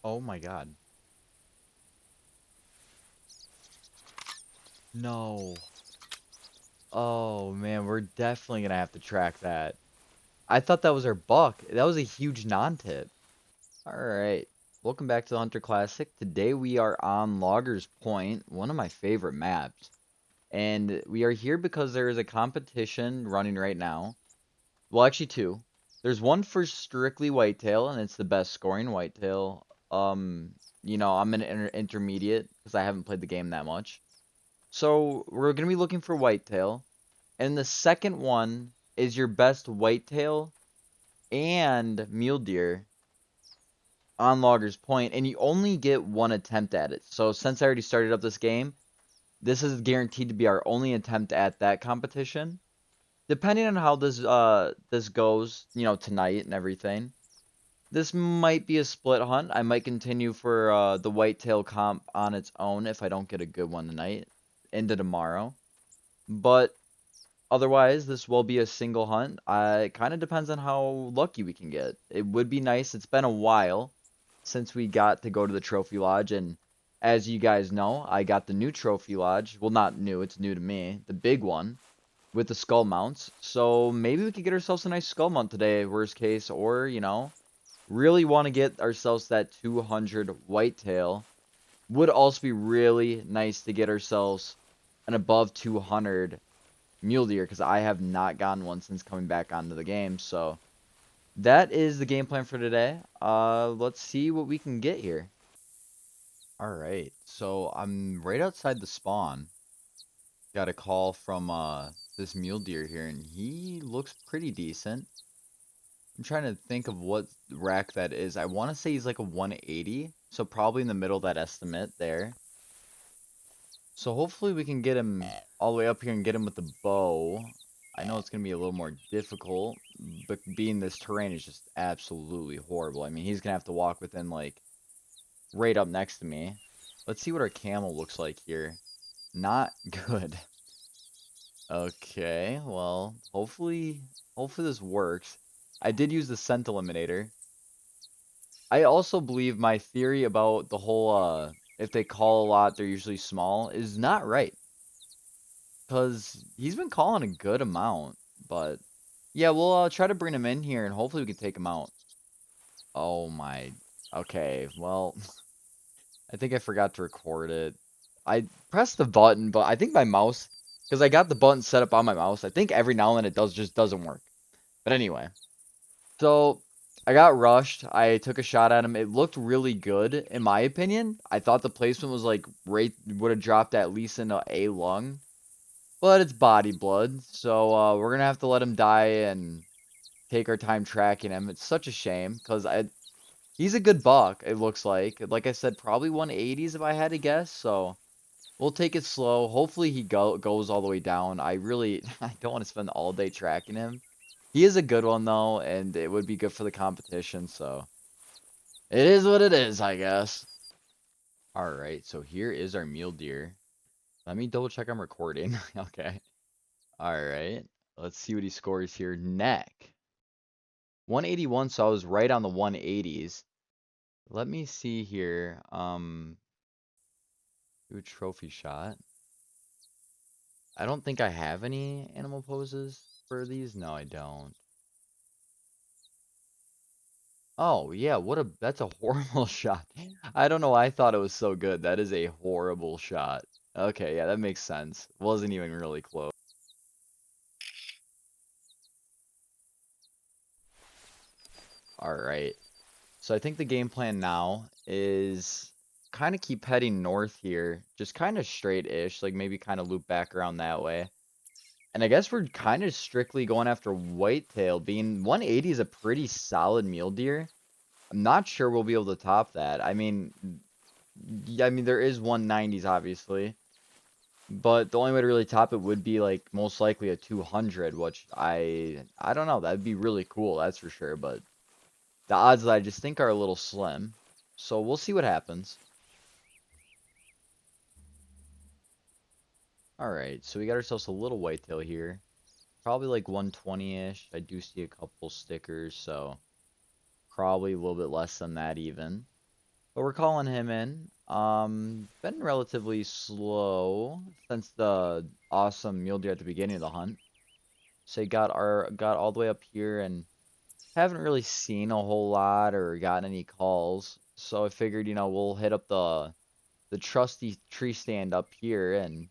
Oh my God. No. Oh man, we're definitely gonna have to track that. I thought that was our buck. That was a huge non-tip. All right. Welcome back to the Hunter Classic. Today we are on Loggers Point, one of my favorite maps. And we are here because there is a competition running right now. Well, actually two. There's one for strictly whitetail, and it's the best scoring whitetail. I'm an intermediate because I haven't played the game that much. So we're gonna be looking for whitetail. And the second one is your best whitetail and mule deer on Logger's Point, and you only get one attempt at it. So since I already started up this game, this is guaranteed to be our only attempt at that competition. Depending on how this goes, tonight and everything, this might be a split hunt. I might continue for the whitetail comp on its own if I don't get a good one tonight into tomorrow. But otherwise, this will be a single hunt. It kind of depends on how lucky we can get. It would be nice. It's been a while since we got to go to the Trophy Lodge, and as you guys know, I got the new Trophy Lodge. Well, not new, it's new to me. The big one with the skull mounts. So maybe we could get ourselves a nice skull mount today, worst case, or, really want to get ourselves that 200 whitetail. Would also be really nice to get ourselves an above 200 mule deer because I have not gotten one since coming back onto the game. So that is the game plan for today. Let's see what we can get here. All right, so I'm right outside the spawn. Got a call from this mule deer here, and he looks pretty decent. I'm trying to think of what rack that is. I want to say he's like a 180, so probably in the middle of that estimate there. So hopefully we can get him all the way up here and get him with the bow. I know it's going to be a little more difficult, but being this terrain is just absolutely horrible. I mean, he's going to have to walk within, like, right up next to me. Let's see what our camel looks like here. Not good. Okay, well, hopefully this works. I did use the scent eliminator. I also believe my theory about the whole, if they call a lot, they're usually small, is not right. Because he's been calling a good amount, but yeah, we'll try to bring him in here and hopefully we can take him out. Oh my. Okay, well, I think I forgot to record it. I pressed the button, but I think my mouse, because I got the button set up on my mouse, I think every now and then it just doesn't work. But anyway, so I got rushed. I took a shot at him. It looked really good, in my opinion. I thought the placement was like right would have dropped at least into A lung. But it's body blood, so we're gonna have to let him die and take our time tracking him. It's such a shame because he's a good buck. It looks like I said, probably 180s if I had to guess. So we'll take it slow. Hopefully he goes all the way down. I really I don't want to spend all day tracking him. He is a good one though, and it would be good for the competition. So it is what it is, I guess. All right, so here is our mule deer. Let me double check I'm recording. Okay. All right. Let's see what he scores here. Neck. 181, so I was right on the 180s. Let me see here. Do a trophy shot. I don't think I have any animal poses for these. No, I don't. Oh, yeah, that's a horrible shot. I don't know why I thought it was so good. That is a horrible shot. Okay, yeah, that makes sense. Wasn't even really close. All right. So I think the game plan now is kind of keep heading north here, just kind of straight-ish, like maybe kind of loop back around that way. And I guess we're kind of strictly going after whitetail, being 180 is a pretty solid mule deer. I'm not sure we'll be able to top that. I mean there is 190s obviously, but the only way to really top it would be like most likely a 200, which I don't know, that'd be really cool, that's for sure, but the odds I just think are a little slim. So we'll see what happens. Alright, so we got ourselves a little whitetail here. Probably like 120-ish. I do see a couple stickers, so probably a little bit less than that even. But we're calling him in. Been relatively slow since the awesome mule deer at the beginning of the hunt. So got all the way up here and haven't really seen a whole lot or gotten any calls. So I figured, we'll hit up the trusty tree stand up here, and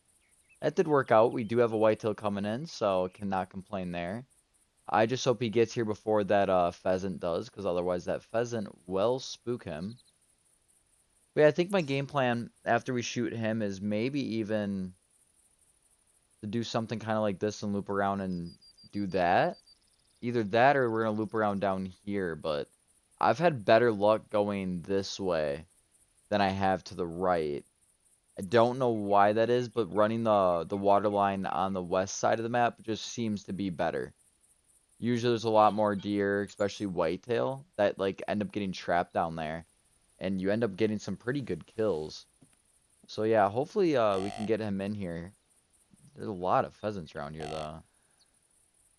that did work out. We do have a whitetail coming in, so cannot complain there. I just hope he gets here before that pheasant does, because otherwise that pheasant will spook him. But yeah, I think my game plan after we shoot him is maybe even to do something kind of like this and loop around and do that. Either that or we're gonna loop around down here, but I've had better luck going this way than I have to the right. I don't know why that is, but running the water line on the west side of the map just seems to be better. Usually there's a lot more deer, especially whitetail, that like end up getting trapped down there, and you end up getting some pretty good kills. So yeah, hopefully we can get him in here. There's a lot of pheasants around here though.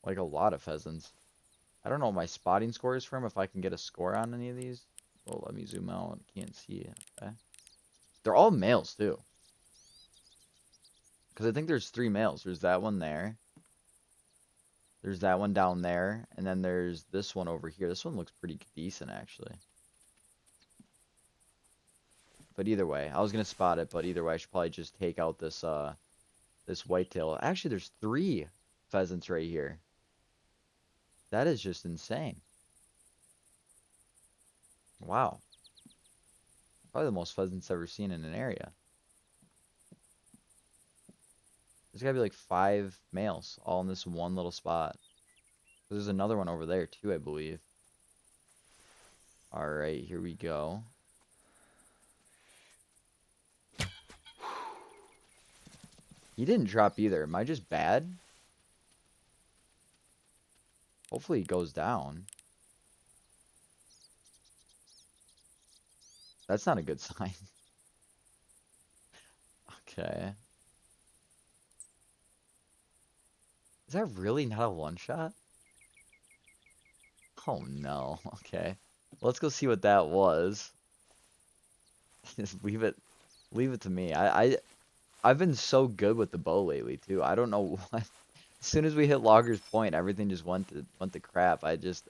Like a lot of pheasants. I don't know what my spotting score is from, if I can get a score on any of these. Well, let me zoom out. Can't see it. Okay. They're all males too. Because I think there's 3 males. There's that one there. There's that one down there. And then there's this one over here. This one looks pretty decent actually. But either way, I was gonna spot it, but either way I should probably just take out this whitetail. Actually, there's 3 pheasants right here. That is just insane. Wow. Probably the most pheasants I've ever seen in an area. There's gotta be like 5 males all in this one little spot. There's another one over there too, I believe. Alright, here we go. He didn't drop either. Am I just bad? Hopefully he goes down. That's not a good sign. Okay. Is that really not a one shot? Oh no. Okay. Let's go see what that was. Just leave it to me. I've been so good with the bow lately too. I don't know what. As soon as we hit Logger's Point, everything just went to crap. It just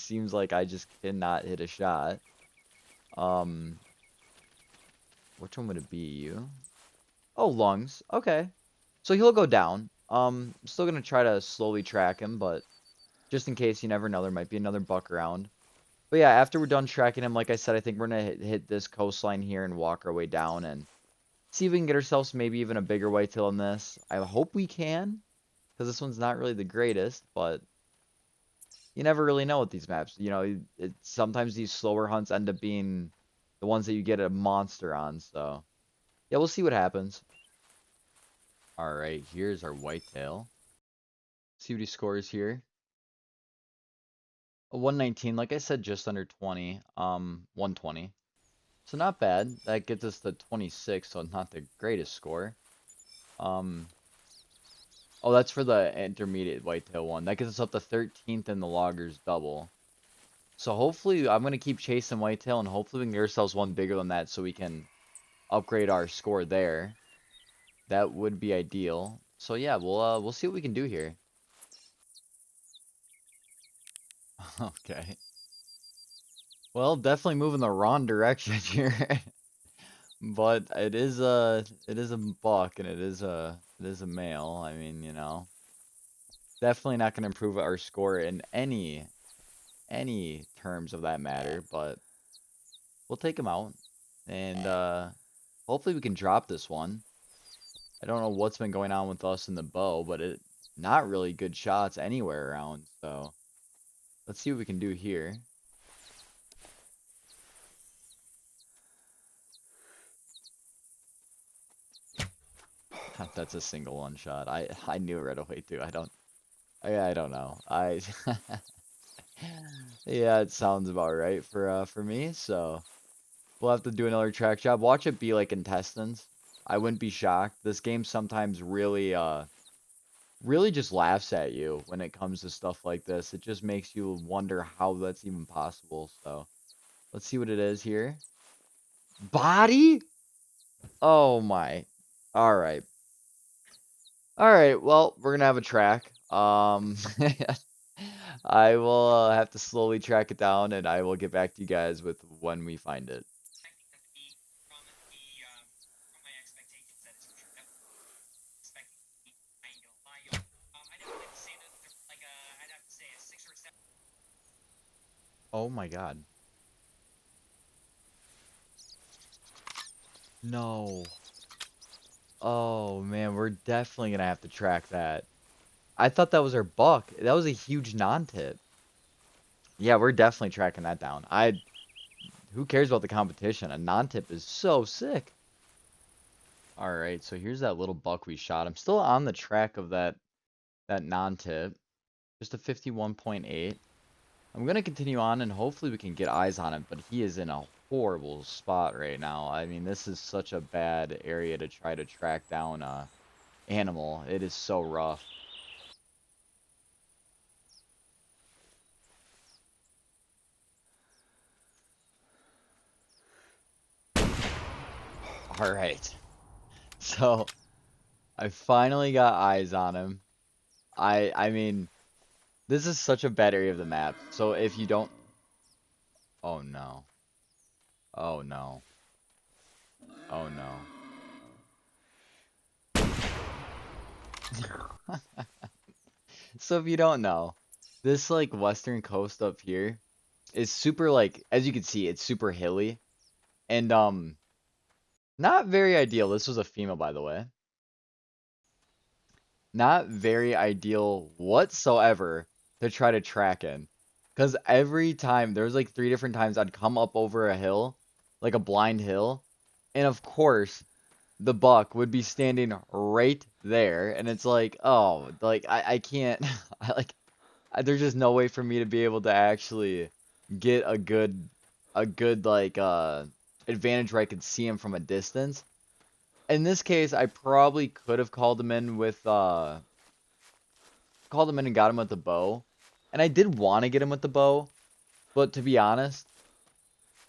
seems like I just cannot hit a shot. Um, which one would it be? You? Oh, lungs. Okay. So he'll go down. I'm still gonna try to slowly track him, but just in case, you never know, there might be another buck around. But yeah, after we're done tracking him, like I said, I think we're gonna hit this coastline here and walk our way down and see if we can get ourselves maybe even a bigger whitetail in this. I hope we can, because this one's not really the greatest, but you never really know with these maps. Sometimes these slower hunts end up being the ones that you get a monster on. So yeah, we'll see what happens. All right, here's our whitetail. See what he scores here. A 119, like I said, just under 20. 120. So not bad. That gets us to 26, so not the greatest score. Um, oh, that's for the intermediate whitetail one. That gets us up to 13th in the loggers double. So hopefully, I'm gonna keep chasing whitetail, and hopefully we can get ourselves one bigger than that, so we can upgrade our score there. That would be ideal. So yeah, we'll see what we can do here. Okay. Well, definitely moving the wrong direction here. But it is a buck and it is a male. I mean, definitely not gonna improve our score in any terms of that matter, but we'll take him out. And hopefully we can drop this one. I don't know what's been going on with us in the bow, but not really good shots anywhere around. So let's see what we can do here. That's a single one shot. I knew it right away too. I don't know. Yeah, it sounds about right for me. So we'll have to do another track job. Watch it be like intestines. I wouldn't be shocked. This game sometimes really just laughs at you when it comes to stuff like this. It just makes you wonder how that's even possible. So let's see what it is here. Body? Oh my. All right. All right. Well, we're gonna have a track. I will have to slowly track it down, and I will get back to you guys with when we find it. Oh my God. No. Oh man, we're definitely gonna have to track that. I thought that was our buck. That was a huge non-tip. Yeah, we're definitely tracking that down. Who cares about the competition? A non-tip is so sick. All right, so here's that little buck we shot. I'm still on the track of that non-tip. Just a 51.8. I'm gonna continue on and hopefully we can get eyes on him, but he is in a horrible spot right now. I mean, this is such a bad area to try to track down a animal. It is so rough. All right. So, I finally got eyes on him. I mean, this is such a bad area of the map. So if you don't, oh no. Oh no. Oh no. So if you don't know, this like western coast up here is super like as you can see, it's super hilly and not very ideal. This was a female by the way. Not very ideal whatsoever to try to track in. Cause every time there was like three different times I'd come up over a hill, like a blind hill, and of course the buck would be standing right there and it's like oh like I can't I like there's just no way for me to be able to actually get a good like advantage where I could see him from a distance. In this case, I probably could have called him in and got him with the bow. And I did want to get him with the bow, but to be honest,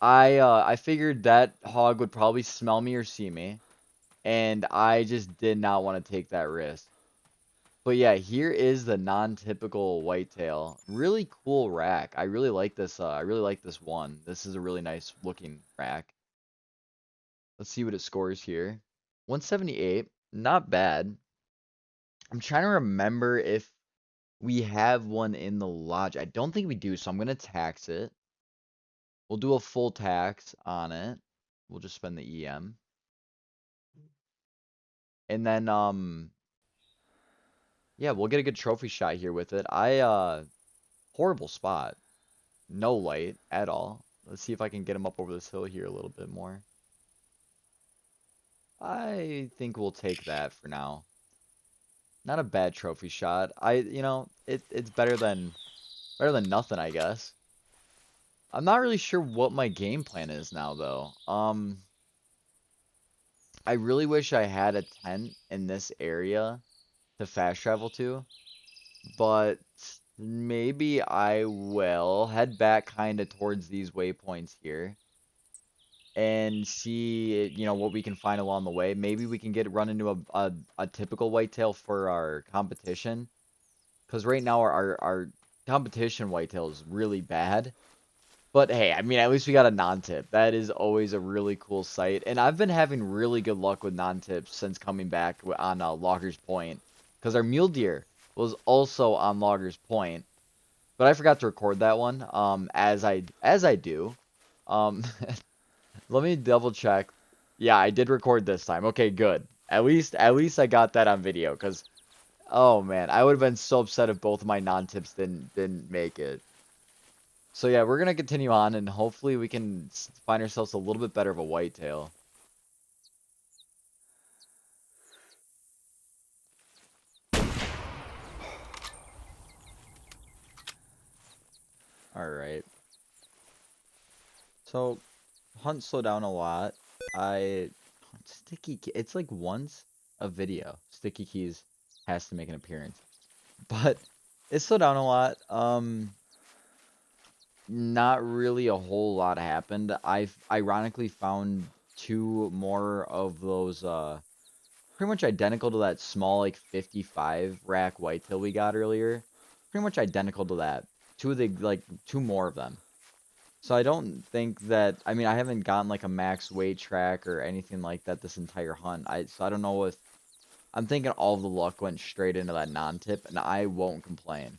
I figured that hog would probably smell me or see me, and I just did not want to take that risk. But yeah, here is the non-typical whitetail. Really cool rack. I really like this. I really like this one. This is a really nice looking rack. Let's see what it scores here. 178. Not bad. I'm trying to remember if we have one in the lodge. I don't think we do, so I'm gonna tax it. We'll do a full tax on it. We'll just spend the EM. And then yeah, we'll get a good trophy shot here with it. Horrible spot. No light at all. Let's see if I can get him up over this hill here a little bit more. I think we'll take that for now. Not a bad trophy shot. It's better than nothing, I guess. I'm not really sure what my game plan is now though. I really wish I had a tent in this area to fast travel to, but maybe I will head back kind of towards these waypoints here and see, what we can find along the way. Maybe we can run into a typical whitetail for our competition, because right now our competition whitetail is really bad. But hey, I mean, at least we got a non-tip. That is always a really cool sight. And I've been having really good luck with non-tips since coming back on Loggers Point. Because our mule deer was also on Loggers Point. But I forgot to record that one, as I do. Um, let me double check. Yeah, I did record this time. Okay, good. At least I got that on video. Because, oh man, I would have been so upset if both of my non-tips didn't make it. So yeah, we're gonna continue on, and hopefully we can find ourselves a little bit better of a whitetail. All right. So hunt slowed down a lot. I it's like once a video. Sticky keys has to make an appearance, but it slowed down a lot. Not really a whole lot happened. I've ironically found two more of those pretty much identical to that small like 55 rack whitetail we got earlier. Pretty much identical to that. Two of the like two more of them. So I don't think that I mean I haven't gotten like a max weight track or anything like that this entire hunt. I don't know if I'm thinking all of the luck went straight into that non-tip and I won't complain.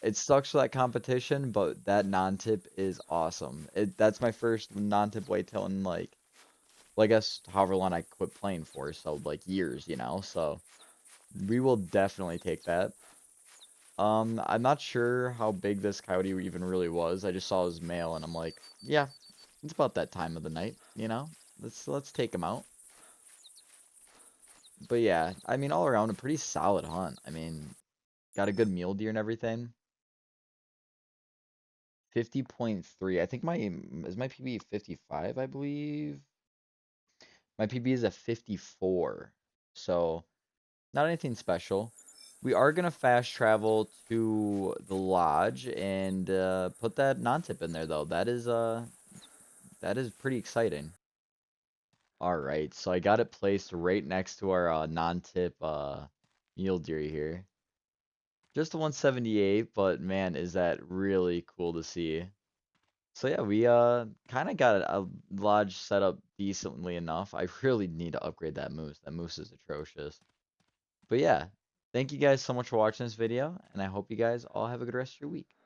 It sucks for that competition, but that non-tip is awesome. That's my first non-tip whitetail in like well, I guess however long I quit playing for, so like years, you know. So we will definitely take that. I'm not sure how big this coyote even really was. I just saw his male, and I'm like, yeah, it's about that time of the night, you know. Let's take him out. But yeah, I mean, all around a pretty solid hunt. I mean, got a good mule deer and everything. 50.3. I think my PB 55, I believe. My PB is a 54. So, not anything special. We are gonna fast travel to the lodge and put that non-tip in there though. That is pretty exciting. All right, so I got it placed right next to our non-tip mule deer here. Just a 178, but man, is that really cool to see. So yeah, we kind of got a lodge set up decently enough. I really need to upgrade that moose. That moose is atrocious. But yeah, thank you guys so much for watching this video, and I hope you guys all have a good rest of your week.